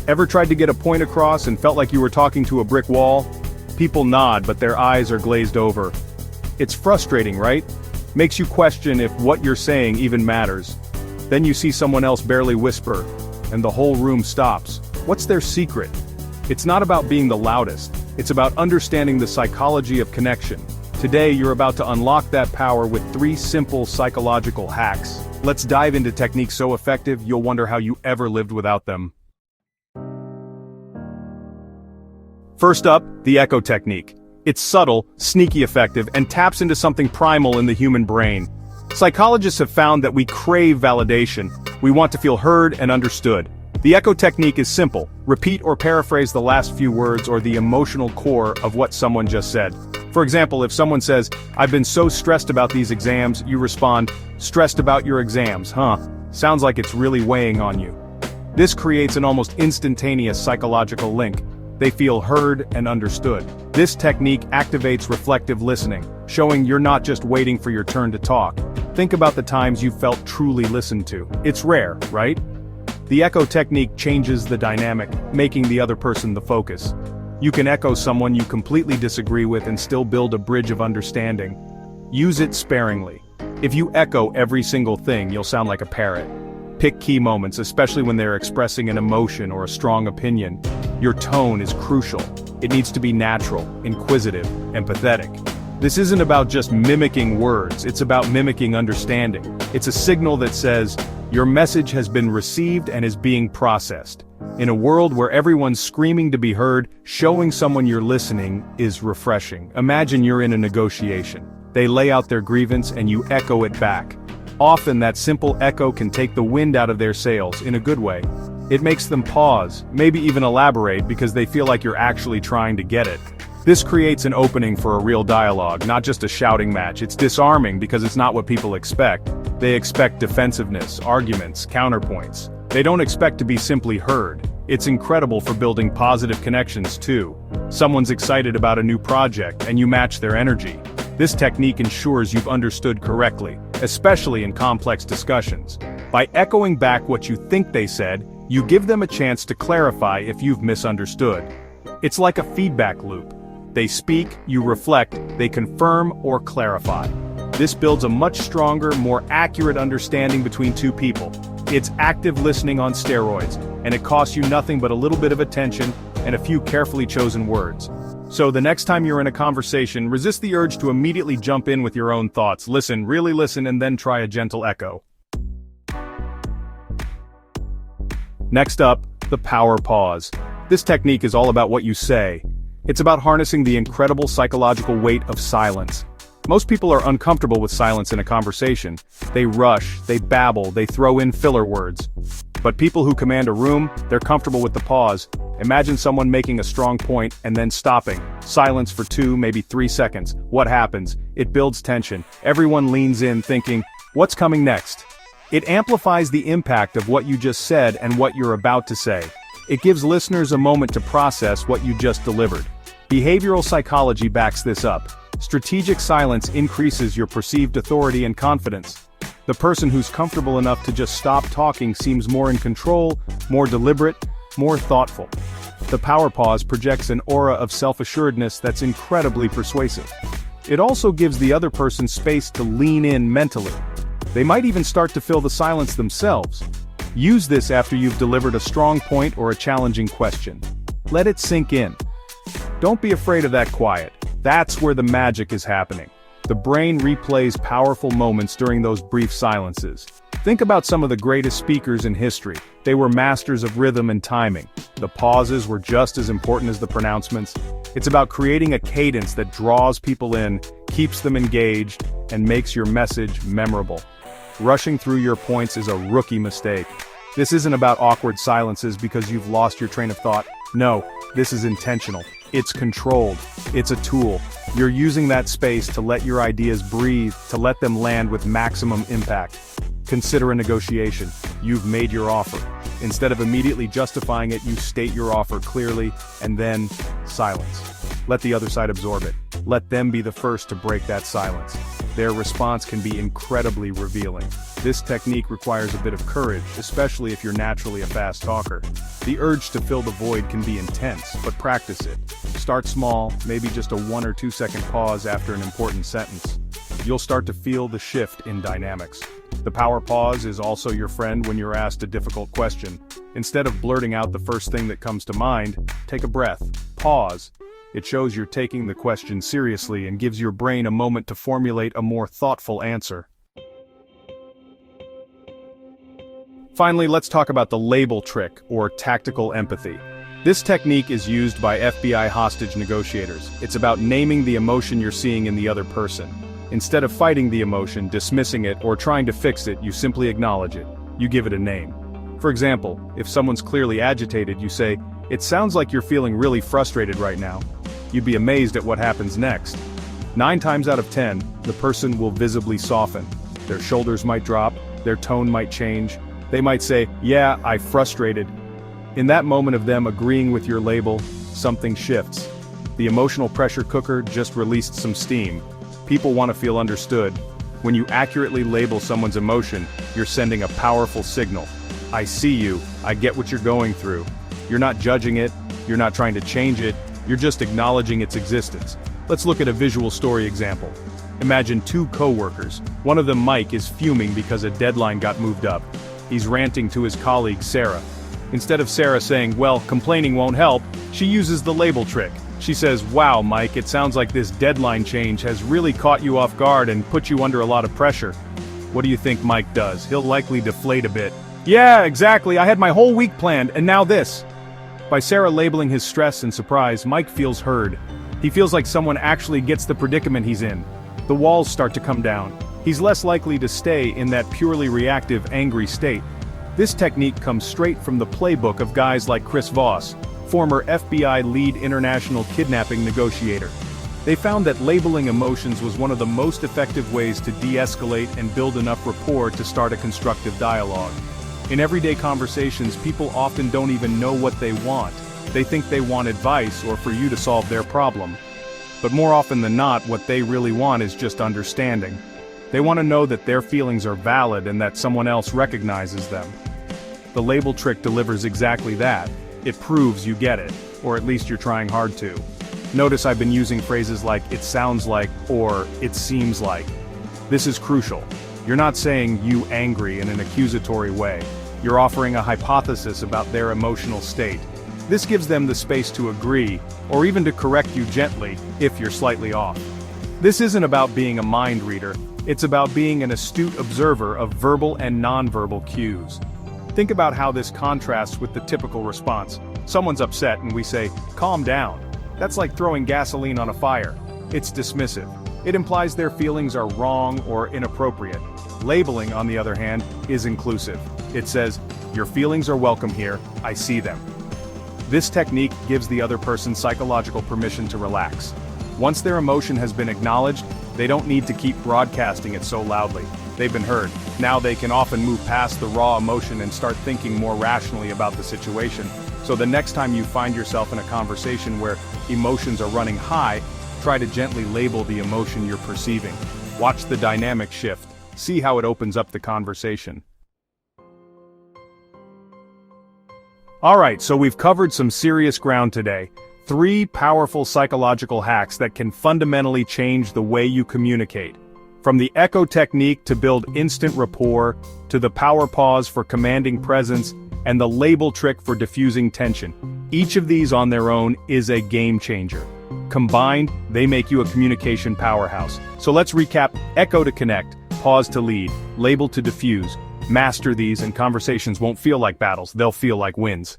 Ever tried to get a point across and felt like you were talking to a brick wall? People nod, but their eyes are glazed over. It's frustrating, right? Makes you question if what you're saying even matters. Then you see someone else barely whisper, and the whole room stops. What's their secret? It's not about being the loudest, it's about understanding the psychology of connection. Today you're about to unlock that power with 3 simple psychological hacks. Let's dive into techniques so effective you'll wonder how you ever lived without them. First up, the echo technique. It's subtle, sneaky effective, and taps into something primal in the human brain. Psychologists have found that we crave validation. We want to feel heard and understood. The echo technique is simple. Repeat or paraphrase the last few words or the emotional core of what someone just said. For example, if someone says, "I've been so stressed about these exams," you respond, "Stressed about your exams, huh? Sounds like it's really weighing on you." This creates an almost instantaneous psychological link. They feel heard and understood. This technique activates reflective listening, showing you're not just waiting for your turn to talk. Think about the times you felt truly listened to. It's rare, right? The echo technique changes the dynamic, making the other person the focus. You can echo someone you completely disagree with and still build a bridge of understanding. Use it sparingly. If you echo every single thing, you'll sound like a parrot. Pick key moments, especially when they're expressing an emotion or a strong opinion. Your tone is crucial. It needs to be natural, inquisitive, empathetic. This isn't about just mimicking words, it's about mimicking understanding. It's a signal that says, your message has been received and is being processed. In a world where everyone's screaming to be heard, showing someone you're listening is refreshing. Imagine you're in a negotiation. They lay out their grievance and you echo it back. Often that simple echo can take the wind out of their sails, in a good way. It makes them pause, maybe even elaborate because they feel like you're actually trying to get it. This creates an opening for a real dialogue, not just a shouting match. It's disarming because it's not what people expect. They expect defensiveness, arguments, counterpoints. They don't expect to be simply heard. It's incredible for building positive connections too. Someone's excited about a new project and you match their energy. This technique ensures you've understood correctly, especially in complex discussions. By echoing back what you think they said, you give them a chance to clarify if you've misunderstood. It's like a feedback loop. They speak, you reflect, they confirm or clarify. This builds a much stronger, more accurate understanding between two people. It's active listening on steroids, and it costs you nothing but a little bit of attention and a few carefully chosen words. So the next time you're in a conversation, resist the urge to immediately jump in with your own thoughts. Listen, really listen, and then try a gentle echo. Next up, the power pause. This technique is all about what you say. It's about harnessing the incredible psychological weight of silence. Most people are uncomfortable with silence in a conversation. They rush, they babble, they throw in filler words. But people who command a room, they're comfortable with the pause. Imagine someone making a strong point and then stopping. Silence for 2, maybe 3 seconds. What happens? It builds tension. Everyone leans in thinking, what's coming next? It amplifies the impact of what you just said and what you're about to say. It gives listeners a moment to process what you just delivered. Behavioral psychology backs this up. Strategic silence increases your perceived authority and confidence. The person who's comfortable enough to just stop talking seems more in control, more deliberate, more thoughtful. The power pause projects an aura of self-assuredness that's incredibly persuasive. It also gives the other person space to lean in mentally. They might even start to fill the silence themselves. Use this after you've delivered a strong point or a challenging question. Let it sink in. Don't be afraid of that quiet. That's where the magic is happening. The brain replays powerful moments during those brief silences. Think about some of the greatest speakers in history. They were masters of rhythm and timing. The pauses were just as important as the pronouncements. It's about creating a cadence that draws people in, keeps them engaged, and makes your message memorable. Rushing through your points is a rookie mistake. This isn't about awkward silences because you've lost your train of thought. No, this is intentional. It's controlled. It's a tool. You're using that space to let your ideas breathe, to let them land with maximum impact. Consider a negotiation. You've made your offer. Instead of immediately justifying it, you state your offer clearly, and then silence. Let the other side absorb it. Let them be the first to break that silence. their response can be incredibly revealing. This technique requires a bit of courage, especially if you're naturally a fast talker. The urge to fill the void can be intense, but practice it. Start small, maybe just a 1 or 2 second pause after an important sentence. You'll start to feel the shift in dynamics. The power pause is also your friend when you're asked a difficult question. Instead of blurting out the first thing that comes to mind, take a breath, pause. It shows you're taking the question seriously and gives your brain a moment to formulate a more thoughtful answer. Finally, let's talk about the label trick, or tactical empathy. This technique is used by FBI hostage negotiators. It's about naming the emotion you're seeing in the other person. Instead of fighting the emotion, dismissing it, or trying to fix it, you simply acknowledge it. You give it a name. For example, if someone's clearly agitated, you say, "It sounds like you're feeling really frustrated right now." You'd be amazed at what happens next. 9 times out of 10, the person will visibly soften. Their shoulders might drop, their tone might change. They might say, "Yeah, I'm frustrated." In that moment of them agreeing with your label, something shifts. The emotional pressure cooker just released some steam. People want to feel understood. When you accurately label someone's emotion, you're sending a powerful signal. I see you, I get what you're going through. You're not judging it, you're not trying to change it, you're just acknowledging its existence. Let's look at a visual story example. Imagine 2 coworkers. One of them, Mike, is fuming because a deadline got moved up. He's ranting to his colleague, Sarah. Instead of Sarah saying, "Well, complaining won't help," she uses the label trick. She says, "Wow, Mike, it sounds like this deadline change has really caught you off guard and put you under a lot of pressure." What do you think Mike does? He'll likely deflate a bit. "Yeah, exactly, I had my whole week planned, and now this." By Sarah labeling his stress and surprise, Mike feels heard. He feels like someone actually gets the predicament he's in. The walls start to come down. He's less likely to stay in that purely reactive, angry state. This technique comes straight from the playbook of guys like Chris Voss, former FBI lead international kidnapping negotiator. They found that labeling emotions was one of the most effective ways to de-escalate and build enough rapport to start a constructive dialogue. In everyday conversations, people often don't even know what they want. They think they want advice or for you to solve their problem. But more often than not, what they really want is just understanding. They want to know that their feelings are valid and that someone else recognizes them. The label trick delivers exactly that. It proves you get it, or at least you're trying hard to. Notice I've been using phrases like "it sounds like" or "it seems like." This is crucial. You're not saying "you angry" in an accusatory way. You're offering a hypothesis about their emotional state. This gives them the space to agree, or even to correct you gently, if you're slightly off. This isn't about being a mind reader, it's about being an astute observer of verbal and nonverbal cues. Think about how this contrasts with the typical response. Someone's upset and we say, "Calm down." That's like throwing gasoline on a fire. It's dismissive. It implies their feelings are wrong or inappropriate. Labeling, on the other hand, is inclusive. It says, "Your feelings are welcome here, I see them." This technique gives the other person psychological permission to relax. Once their emotion has been acknowledged, they don't need to keep broadcasting it so loudly. They've been heard. Now they can often move past the raw emotion and start thinking more rationally about the situation. So the next time you find yourself in a conversation where emotions are running high, try to gently label the emotion you're perceiving. Watch the dynamic shift. See how it opens up the conversation. Alright, so we've covered some serious ground today. 3 powerful psychological hacks that can fundamentally change the way you communicate. From the echo technique to build instant rapport, to the power pause for commanding presence, and the label trick for diffusing tension. Each of these on their own is a game changer. Combined, they make you a communication powerhouse. So let's recap: echo to connect, pause to lead, label to diffuse. Master these and conversations won't feel like battles, they'll feel like wins.